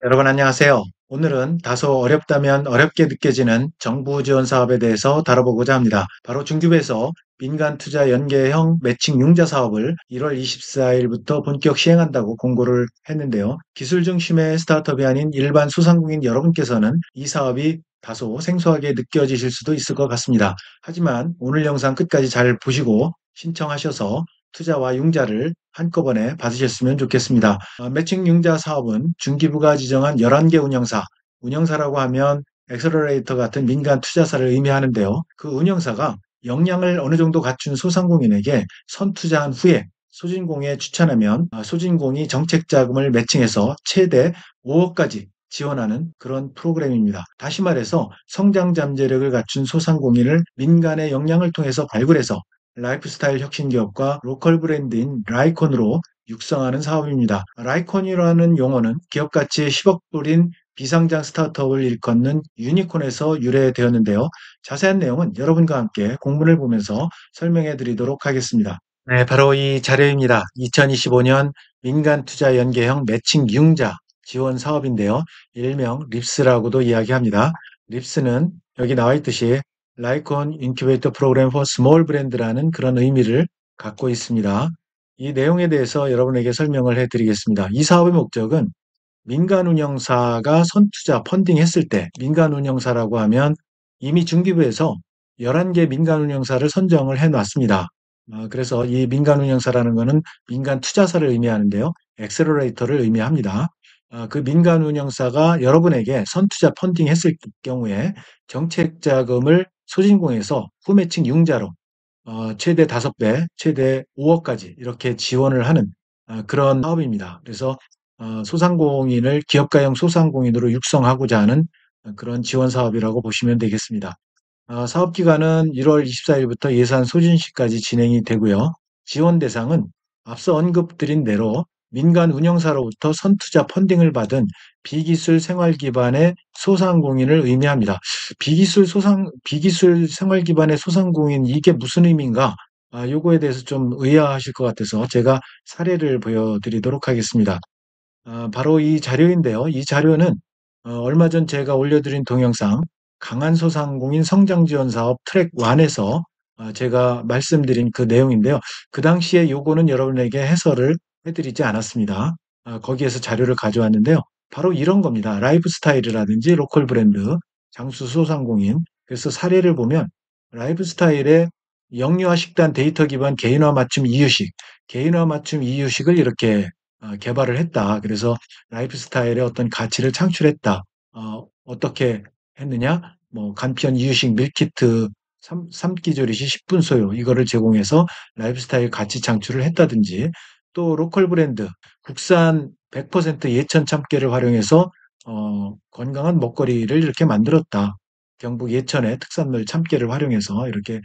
여러분 안녕하세요. 오늘은 다소 어렵다면 어렵게 느껴지는 정부 지원 사업에 대해서 다뤄보고자 합니다. 바로 중기부에서 민간 투자 연계형 매칭 융자 사업을 1월 24일부터 본격 시행한다고 공고를 했는데요. 기술 중심의 스타트업이 아닌 일반 소상공인 여러분께서는 이 사업이 다소 생소하게 느껴지실 수도 있을 것 같습니다. 하지만 오늘 영상 끝까지 잘 보시고 신청하셔서 투자와 융자를 한꺼번에 받으셨으면 좋겠습니다. 매칭 융자 사업은 중기부가 지정한 11개 운영사라고 하면 엑셀러레이터 같은 민간 투자사를 의미하는데요. 그 운영사가 역량을 어느 정도 갖춘 소상공인에게 선투자한 후에 소진공에 추천하면 소진공이 정책 자금을 매칭해서 최대 5억까지 지원하는 그런 프로그램입니다. 다시 말해서 성장 잠재력을 갖춘 소상공인을 민간의 역량을 통해서 발굴해서 라이프스타일 혁신 기업과 로컬 브랜드인 라이콘으로 육성하는 사업입니다. 라이콘이라는 용어는 기업 가치 10억 불인 비상장 스타트업을 일컫는 유니콘에서 유래되었는데요. 자세한 내용은 여러분과 함께 공문을 보면서 설명해 드리도록 하겠습니다. 네, 바로 이 자료입니다. 2025년 민간 투자 연계형 매칭 융자 지원 사업인데요. 일명 립스라고도 이야기합니다. 립스는 여기 나와 있듯이 라이콘 인큐베이터 프로그램 포 스몰 브랜드라는 그런 의미를 갖고 있습니다. 이 내용에 대해서 여러분에게 설명을 해드리겠습니다. 이 사업의 목적은 민간 운영사가 선투자 펀딩했을 때 민간 운영사라고 하면 이미 중기부에서 11개 민간 운영사를 선정을 해놨습니다. 그래서 이 민간 운영사라는 것은 민간 투자사를 의미하는데요. 엑셀러레이터를 의미합니다. 그 민간 운영사가 여러분에게 선투자 펀딩했을 경우에 정책 자금을 소진공에서 후매칭 융자로 최대 5배, 최대 5억까지 이렇게 지원을 하는 그런 사업입니다. 그래서 소상공인을 기업가형 소상공인으로 육성하고자 하는 그런 지원 사업이라고 보시면 되겠습니다. 사업 기간은 1월 24일부터 예산 소진 시까지 진행이 되고요. 지원 대상은 앞서 언급드린 대로 민간 운영사로부터 선투자 펀딩을 받은 비기술 생활 기반의 소상공인을 의미합니다. 비기술 생활 기반의 소상공인 이게 무슨 의미인가? 요거에 대해서 좀 의아하실 것 같아서 제가 사례를 보여드리도록 하겠습니다. 바로 이 자료인데요. 이 자료는 얼마 전 제가 올려드린 동영상 강한소상공인 성장지원사업 트랙 1에서 제가 말씀드린 그 내용인데요. 그 당시에 요거는 여러분에게 해설을 해드리지 않았습니다. 거기에서 자료를 가져왔는데요. 바로 이런 겁니다. 라이프 스타일이라든지 로컬 브랜드, 장수 소상공인. 그래서 사례를 보면 라이프 스타일의 영유아 식단 데이터 기반 개인화 맞춤 이유식, 개인화 맞춤 이유식을 이렇게 개발을 했다. 그래서 라이프 스타일의 어떤 가치를 창출했다. 어떻게 했느냐? 뭐 간편 이유식 밀키트 3끼 조리시 10분 소요 이거를 제공해서 라이프 스타일 가치 창출을 했다든지 또 로컬 브랜드 국산 100% 예천 참깨를 활용해서 건강한 먹거리를 이렇게 만들었다. 경북 예천의 특산물 참깨를 활용해서 이렇게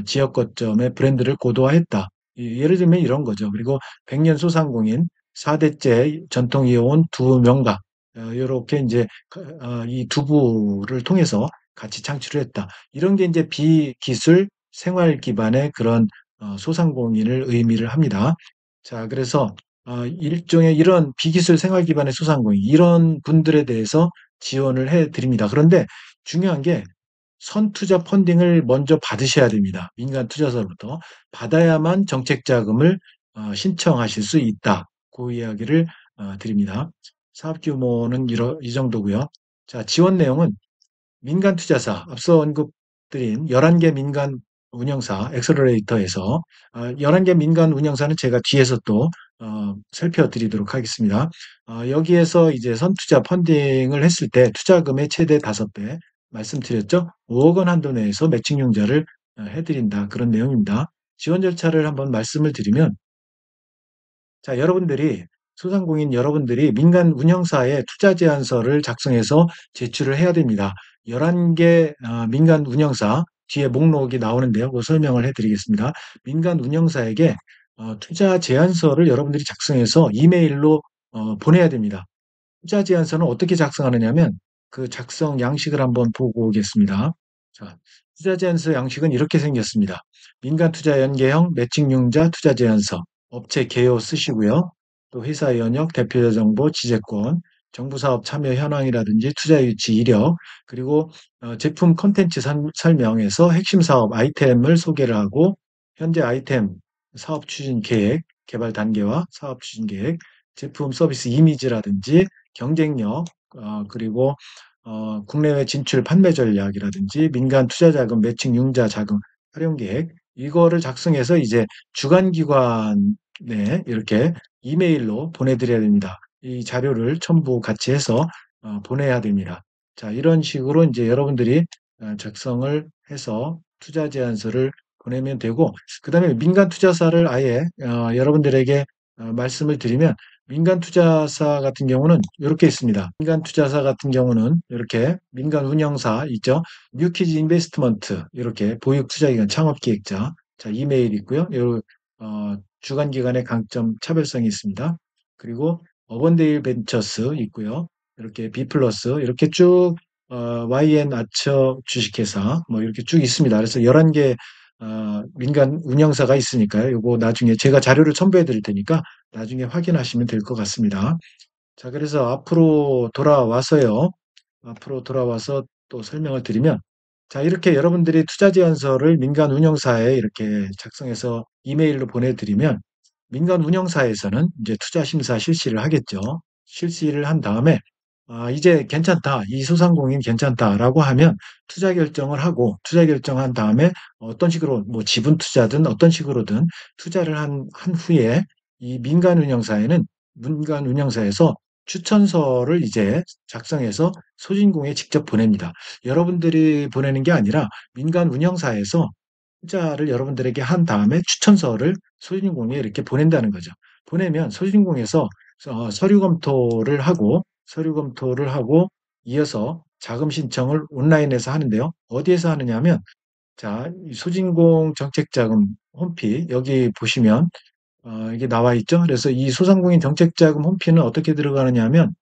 지역 거점의 브랜드를 고도화했다. 예를 들면 이런 거죠. 그리고 백년 소상공인 4대째 전통 이어온 두 명가 요렇게 인제 이 두부를 통해서 가치 창출을 했다. 이런 게 인제 비기술 생활 기반의 그런 소상공인을 의미를 합니다. 자 그래서 일종의 이런 비기술 생활 기반의 소상공인 이런 분들에 대해서 지원을 해 드립니다. 그런데 중요한 게 선투자 펀딩을 먼저 받으셔야 됩니다. 민간 투자사로부터. 받아야만 정책 자금을 신청하실 수 있다. 그 이야기를 드립니다. 사업 규모는 이 정도고요. 자, 지원 내용은 민간 투자사, 앞서 언급드린 11개 민간 운영사, 엑셀러레이터에서 11개 민간 운영사는 제가 뒤에서 또 살펴드리도록 하겠습니다. 여기에서 이제 선투자 펀딩을 했을 때 투자금의 최대 5배, 말씀드렸죠? 5억 원 한도 내에서 매칭융자를 해드린다. 그런 내용입니다. 지원 절차를 한번 말씀을 드리면 자, 소상공인 여러분들이 민간 운영사에 투자 제안서를 작성해서 제출을 해야 됩니다. 11개 민간 운영사 뒤에 목록이 나오는데요. 그 설명을 해드리겠습니다. 민간 운영사에게 투자 제안서를 여러분들이 작성해서 이메일로 보내야 됩니다. 투자 제안서는 어떻게 작성하느냐면 그 작성 양식을 한번 보고 오겠습니다. 자, 투자 제안서 양식은 이렇게 생겼습니다. 민간 투자 연계형 매칭융자 투자 제안서, 업체 개요 쓰시고요. 또 회사 연역, 대표자 정보, 지재권, 정부 사업 참여 현황이라든지 투자 유치 이력, 그리고 제품 콘텐츠 설명에서 핵심 사업 아이템을 소개를 하고 현재 아이템 사업 추진 계획, 개발 단계와 사업 추진 계획, 제품 서비스 이미지라든지 경쟁력, 그리고 국내외 진출 판매 전략이라든지 민간 투자 자금 매칭 융자 자금 활용 계획, 이거를 작성해서 이제 주관기관에 이렇게 이메일로 보내드려야 됩니다. 이 자료를 첨부 같이 해서 보내야 됩니다. 자, 이런 식으로 이제 여러분들이 작성을 해서 투자 제안서를 보내면 되고, 그 다음에 민간 투자사를 아예 여러분들에게 말씀을 드리면, 민간 투자사 같은 경우는 이렇게 있습니다. 민간 투자사 같은 경우는 이렇게 민간 운영사 있죠. 뉴키즈 인베스트먼트 이렇게 보육 투자기관 창업기획자. 자, 이메일 있고요. 요, 주관기관의 강점 차별성이 있습니다. 그리고 어건데일 벤처스 있고요. 이렇게 B 플러스 이렇게 쭉 YN 아처 주식회사 뭐 이렇게 쭉 있습니다. 그래서 11개 민간 운영사가 있으니까요. 요거 나중에 제가 자료를 첨부해 드릴 테니까 나중에 확인하시면 될 것 같습니다. 자, 그래서 앞으로 돌아와서 또 설명을 드리면, 자, 이렇게 여러분들이 투자 제안서를 민간 운영사에 이렇게 작성해서 이메일로 보내드리면, 민간 운영사에서는 이제 투자 심사 실시를 하겠죠. 실시를 한 다음에, 이제 괜찮다, 이 소상공인 괜찮다라고 하면 투자 결정을 하고, 투자 결정한 다음에 어떤 식으로, 뭐 지분 투자든 어떤 식으로든 투자를 한 후에 이 민간 운영사에서 추천서를 이제 작성해서 소진공에 직접 보냅니다. 여러분들이 보내는 게 아니라 민간 운영사에서 투자를 여러분들에게 한 다음에 추천서를 소진공에 이렇게 보낸다는 거죠. 보내면 소진공에서 서류 검토를 하고 이어서 자금 신청을 온라인에서 하는데요. 어디에서 하느냐면 자, 이 소진공 정책자금 홈피 여기 보시면 이게 나와 있죠. 그래서 이 소상공인 정책자금 홈피는 어떻게 들어가느냐 하면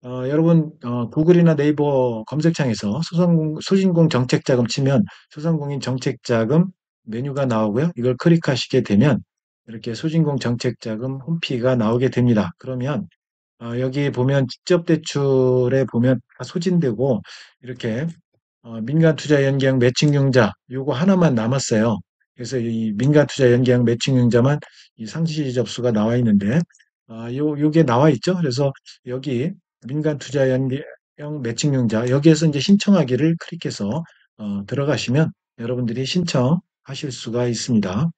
여러분 구글이나 네이버 검색창에서 소상공 정책자금 치면 소상공인 정책자금 메뉴가 나오고요. 이걸 클릭하시게 되면 이렇게 소진공 정책자금 홈피가 나오게 됩니다. 그러면 여기 보면 직접 대출에 보면 다 소진되고 이렇게 민간 투자 연계형 매칭융자 요거 하나만 남았어요. 그래서 이 민간 투자 연계형 매칭융자만 이 상시 접수가 나와 있는데 요게 나와 있죠. 그래서 여기 민간 투자 연계형 매칭융자 여기에서 이제 신청하기를 클릭해서 들어가시면 여러분들이 신청하실 수가 있습니다.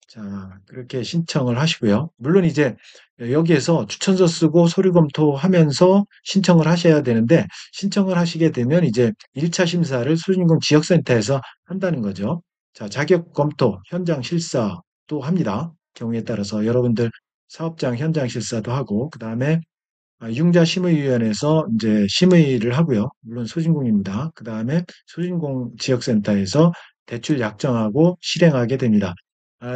자, 그렇게 신청을 하시고요. 물론 이제 여기에서 추천서 쓰고 서류 검토하면서 신청을 하셔야 되는데 신청을 하시게 되면 이제 1차 심사를 수진공 지역센터에서 한다는 거죠. 자, 자격 검토, 현장 실사도 합니다. 경우에 따라서 여러분들 사업장 현장 실사도 하고 그다음에 융자 심의위원회에서 이제 심의를 하고요. 물론 소진공입니다. 그다음에 소진공 지역센터에서 대출 약정하고 실행하게 됩니다.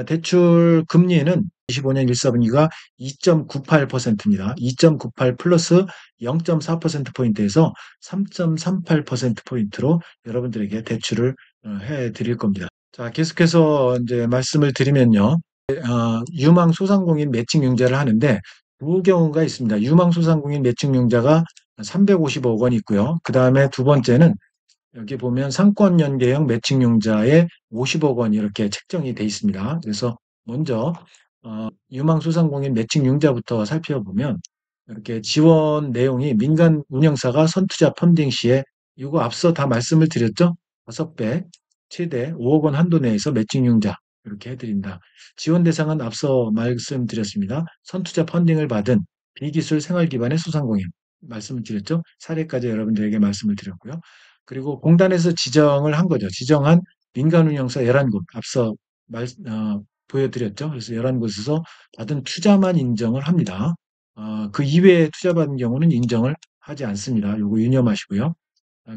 대출 금리는 25년 1사분기가 2.98%입니다. 2.98 플러스 0.4%포인트에서 3.38%포인트로 여러분들에게 대출을 해 드릴 겁니다. 자, 계속해서 이제 말씀을 드리면요. 유망 소상공인 매칭 융자를 하는데 두 경우가 있습니다. 유망 소상공인 매칭 융자가 350억 원 있고요. 그 다음에 두 번째는 여기 보면 상권 연계형 매칭 융자에 50억 원 이렇게 책정이 돼 있습니다. 그래서 먼저 유망 소상공인 매칭 융자부터 살펴보면 이렇게 지원 내용이 민간 운영사가 선투자 펀딩 시에 이거 앞서 다 말씀을 드렸죠? 5배 최대 5억 원 한도 내에서 매칭 융자 이렇게 해드린다. 지원 대상은 앞서 말씀드렸습니다. 선투자 펀딩을 받은 비기술 생활 기반의 소상공인 말씀을 드렸죠? 사례까지 여러분들에게 말씀을 드렸고요. 그리고 공단에서 지정을 한 거죠. 지정한 민간 운영사 11곳 앞서 보여드렸죠. 그래서 11곳에서 받은 투자만 인정을 합니다. 그 이외에 투자받은 경우는 인정을 하지 않습니다. 요거 유념하시고요.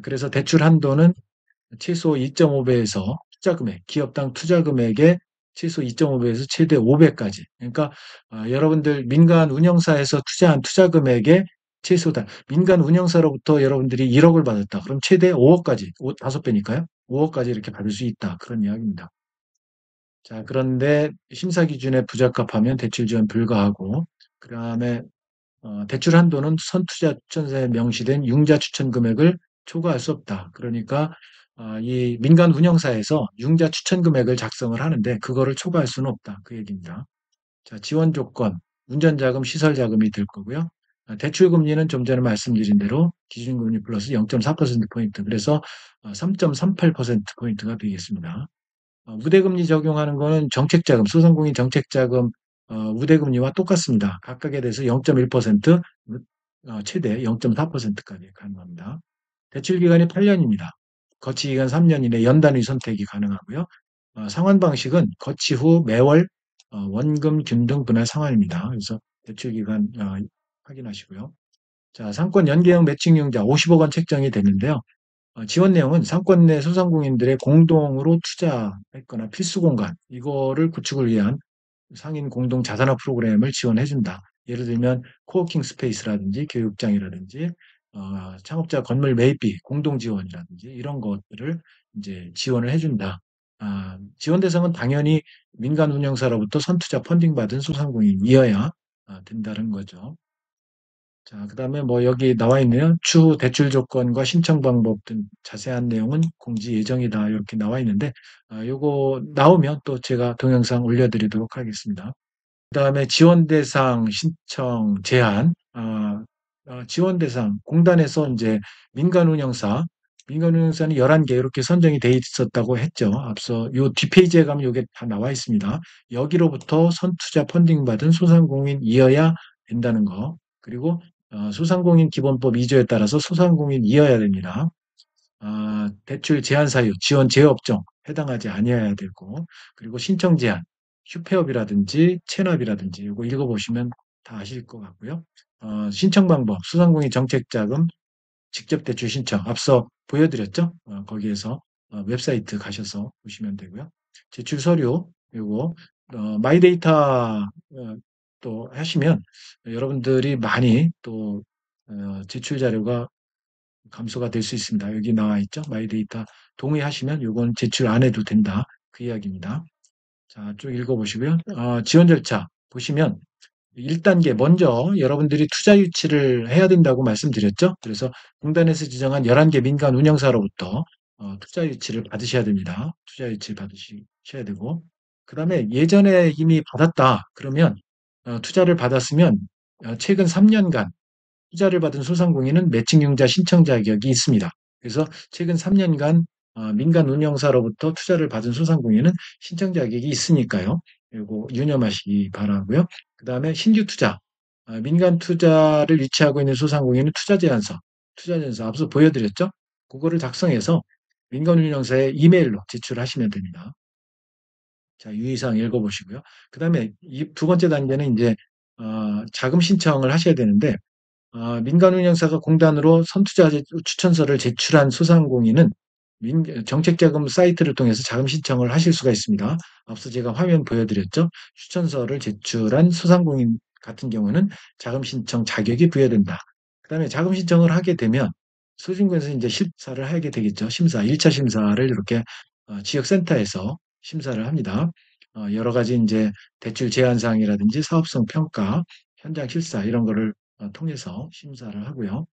그래서 대출 한도는 최소 2.5배에서 기업당 투자 금액의 최소 2.5배에서 최대 5배까지. 그러니까 여러분들 민간 운영사에서 투자한 투자 금액의 최소다. 민간 운영사로부터 여러분들이 1억을 받았다. 그럼 최대 5억까지, 5배니까요. 5억까지 이렇게 받을 수 있다. 그런 이야기입니다. 자, 그런데 심사 기준에 부적합하면 대출 지원 불가하고, 그다음에 대출 한도는 선투자 추천서에 명시된 융자 추천 금액을 초과할 수 없다. 그러니까 이 민간 운영사에서 융자 추천 금액을 작성을 하는데 그거를 초과할 수는 없다. 그 얘기입니다. 자, 지원 조건, 운전자금, 시설자금이 될 거고요. 대출 금리는 좀 전에 말씀드린 대로 기준금리 플러스 0.4%포인트, 그래서 3.38%포인트가 되겠습니다. 우대금리 적용하는 거는 정책자금, 소상공인 정책자금 우대금리와 똑같습니다. 각각에 대해서 0.1%, 최대 0.4%까지 가능합니다. 대출 기간이 8년입니다. 거치 기간 3년 이내 연단위 선택이 가능하고요. 상환 방식은 거치 후 매월 원금 균등 분할 상환입니다. 그래서 대출 기간 확인하시고요. 자, 상권 연계형 매칭융자 50억 원 책정이 되는데요. 지원 내용은 상권 내 소상공인들의 공동으로 투자했거나 필수 공간, 이거를 구축을 위한 상인 공동 자산화 프로그램을 지원해준다. 예를 들면 코워킹 스페이스라든지 교육장이라든지 창업자 건물 매입비 공동 지원이라든지 이런 것들을 이제 지원을 해준다. 지원 대상은 당연히 민간 운영사로부터 선투자 펀딩 받은 소상공인이어야 된다는 거죠. 자, 그다음에 뭐 여기 나와 있네요. 추후 대출 조건과 신청 방법 등 자세한 내용은 공지 예정이다. 이렇게 나와 있는데, 요거 나오면 또 제가 동영상 올려드리도록 하겠습니다. 그다음에 지원 대상 신청 제한, 지원 대상 공단에서 이제 민간 운영사, 민간 운영사는 11개 이렇게 선정이 돼 있었다고 했죠. 앞서 요 뒷페이지에 가면 이게 다 나와 있습니다. 여기로부터 선투자 펀딩 받은 소상공인이어야 된다는 거. 그리고 소상공인 기본법 2조에 따라서 소상공인이어야 됩니다. 대출 제한 사유, 지원 제어업종 해당하지 아니어야 되고, 그리고 신청 제한, 휴폐업이라든지 체납이라든지 이거 읽어보시면 다 아실 것 같고요. 신청 방법, 소상공인 정책자금 직접 대출 신청 앞서 보여드렸죠? 거기에서 웹사이트 가셔서 보시면 되고요. 제출 서류 그리고 마이데이터 또 하시면 여러분들이 많이 또 제출 자료가 감소가 될 수 있습니다. 여기 나와 있죠? 마이데이터 동의하시면 이건 제출 안 해도 된다. 그 이야기입니다. 자, 쭉 읽어보시고요. 지원 절차 보시면 1단계 먼저 여러분들이 투자 유치를 해야 된다고 말씀드렸죠. 그래서 공단에서 지정한 11개 민간 운영사로부터 투자 유치를 받으셔야 됩니다. 투자 유치 받으셔야 되고 그다음에 예전에 이미 받았다 그러면 투자를 받았으면 최근 3년간 투자를 받은 소상공인은 매칭융자 신청 자격이 있습니다. 그래서 최근 3년간 민간 운영사로부터 투자를 받은 소상공인은 신청 자격이 있으니까요. 이거 유념하시기 바라고요. 그다음에 신규 투자, 민간 투자를 유치하고 있는 소상공인은 투자 제안서 앞서 보여드렸죠. 그거를 작성해서 민간 운영사에 이메일로 제출하시면 됩니다. 자, 유의사항 읽어보시고요. 그다음에 이 두 번째 단계는 이제 자금 신청을 하셔야 되는데 민간 운영사가 공단으로 선투자 추천서를 제출한 소상공인은 정책자금 사이트를 통해서 자금 신청을 하실 수가 있습니다. 앞서 제가 화면 보여드렸죠. 추천서를 제출한 소상공인 같은 경우는 자금 신청 자격이 부여된다. 그다음에 자금 신청을 하게 되면 소진구에서 이제 심사를 하게 되겠죠. 심사, 1차 심사를 이렇게 지역센터에서 심사를 합니다. 여러 가지 이제 대출 제한 사항이라든지 사업성 평가, 현장 실사 이런 거를 통해서 심사를 하고요.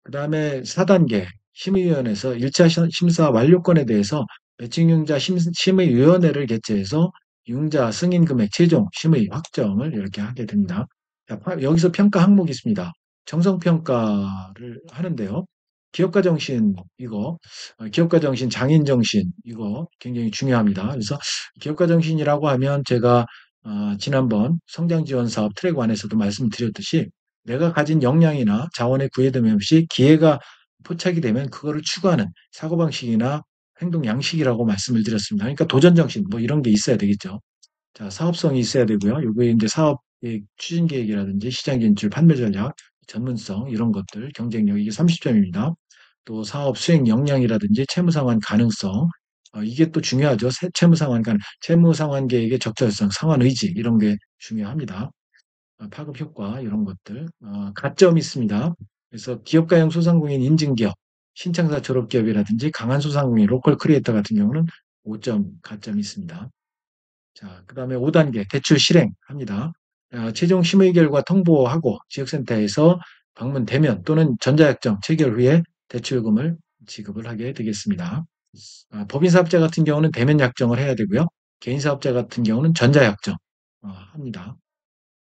그다음에 4단계 심의위원회에서 1차 심사 완료권에 대해서 매칭융자 심의위원회를 개최해서 융자 승인 금액 최종 심의 확정을 이렇게 하게 됩니다. 자, 여기서 평가 항목이 있습니다. 정성평가를 하는데요. 기업가 정신 이거 기업가 정신, 장인 정신 이거 굉장히 중요합니다. 그래서 기업가 정신이라고 하면 제가 지난번 성장 지원 사업 트랙 1에서도 말씀드렸듯이 내가 가진 역량이나 자원의 구애됨 없이 기회가 포착이 되면 그거를 추구하는 사고방식이나 행동 양식이라고 말씀을 드렸습니다. 그러니까 도전 정신 뭐 이런 게 있어야 되겠죠. 자, 사업성이 있어야 되고요. 요게 이제 사업 계획, 추진 계획이라든지 시장 진출, 판매 전략, 전문성 이런 것들, 경쟁력 이게 30점입니다. 또 사업 수행 역량이라든지 채무 상환 가능성 이게 또 중요하죠. 채무 상환 채무 상환 계획의 적절성, 상환 의지 이런 게 중요합니다. 파급 효과 이런 것들 가점이 있습니다. 그래서 기업가형 소상공인 인증기업, 신창사 졸업기업이라든지 강한 소상공인 로컬 크리에이터 같은 경우는 5점 가점이 있습니다. 자, 그다음에 5단계 대출 실행합니다. 최종 심의 결과 통보하고 지역센터에서 방문되면 또는 전자약정 체결 후에 대출금을 지급을 하게 되겠습니다. 법인사업자 같은 경우는 대면 약정을 해야 되고요. 개인사업자 같은 경우는 전자약정 합니다.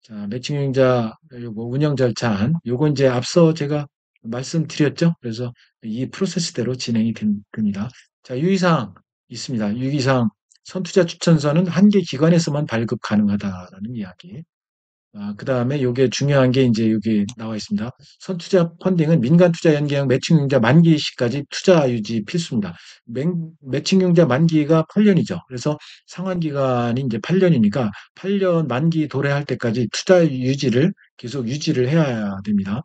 자, 매칭행자 요거 운영 절차안 요거 이제 앞서 제가 말씀드렸죠. 그래서 이 프로세스대로 진행이 됩니다. 자, 유의사항 있습니다. 유의사항 선투자 추천서는 한 개 기관에서만 발급 가능하다라는 이야기. 그다음에 요게 중요한 게 이제 여기 나와 있습니다. 선투자 펀딩은 민간투자 연계형 매칭융자 만기 시까지 투자 유지 필수입니다. 매칭융자 만기가 8년이죠. 그래서 상환 기간이 이제 8년이니까 8년 만기 도래할 때까지 투자 유지를 계속 유지를 해야 됩니다.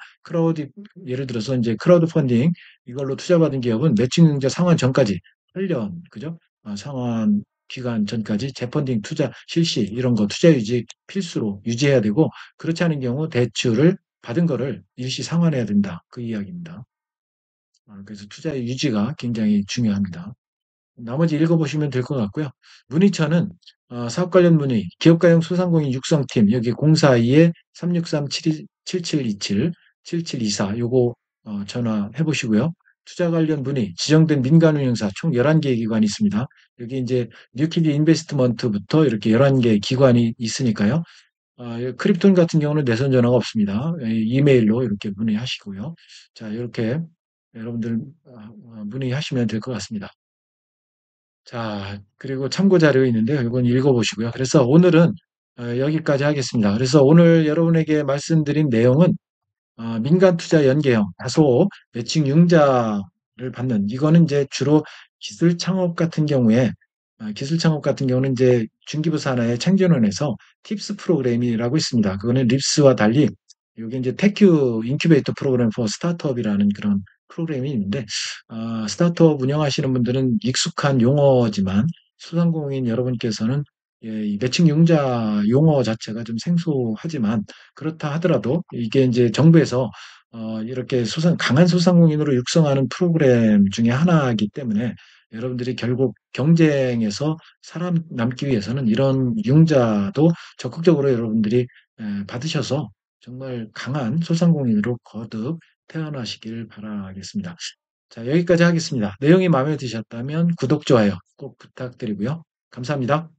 예를 들어서 이제 크라우드 펀딩 이걸로 투자받은 기업은 매칭융자 상환 전까지 8년, 그죠? 상환 기간 전까지 재펀딩 투자 실시 이런 거 투자 유지 필수로 유지해야 되고 그렇지 않은 경우 대출을 받은 거를 일시 상환해야 된다. 그 이야기입니다. 그래서 투자 유지가 굉장히 중요합니다. 나머지 읽어보시면 될 것 같고요. 문의처는 사업 관련 문의, 기업가용 소상공인 육성팀 여기 042-363-7727, 7724 요거 전화해 보시고요. 투자 관련 문의, 지정된 민간운용사 총 11개 기관이 있습니다. 여기 이제 뉴키드 인베스트먼트부터 이렇게 11개 기관이 있으니까요. 크립톤 같은 경우는 내선 전화가 없습니다. 이메일로 이렇게 문의하시고요. 자, 이렇게 여러분들 문의하시면 될 것 같습니다. 자, 그리고 참고 자료 있는데요. 이건 읽어보시고요. 그래서 오늘은 여기까지 하겠습니다. 그래서 오늘 여러분에게 말씀드린 내용은 민간 투자 연계형 다소 매칭 융자를 받는 이거는 이제 주로 기술 창업 같은 경우는 이제 중기부 산하의 창조론에서 팁스 프로그램이라고 있습니다. 그거는 립스와 달리 이게 이제 테큐 인큐베이터 프로그램 포 스타트업이라는 그런 프로그램이 있는데 스타트업 운영하시는 분들은 익숙한 용어지만 소상공인 여러분께서는 이 매칭 융자 용어 자체가 좀 생소하지만 그렇다 하더라도 이게 이제 정부에서 이렇게 강한 소상공인으로 육성하는 프로그램 중에 하나이기 때문에 여러분들이 결국 경쟁에서 살아남기 위해서는 이런 융자도 적극적으로 여러분들이 받으셔서 정말 강한 소상공인으로 거듭 태어나시길 바라겠습니다. 자, 여기까지 하겠습니다. 내용이 마음에 드셨다면 구독, 좋아요 꼭 부탁드리고요. 감사합니다.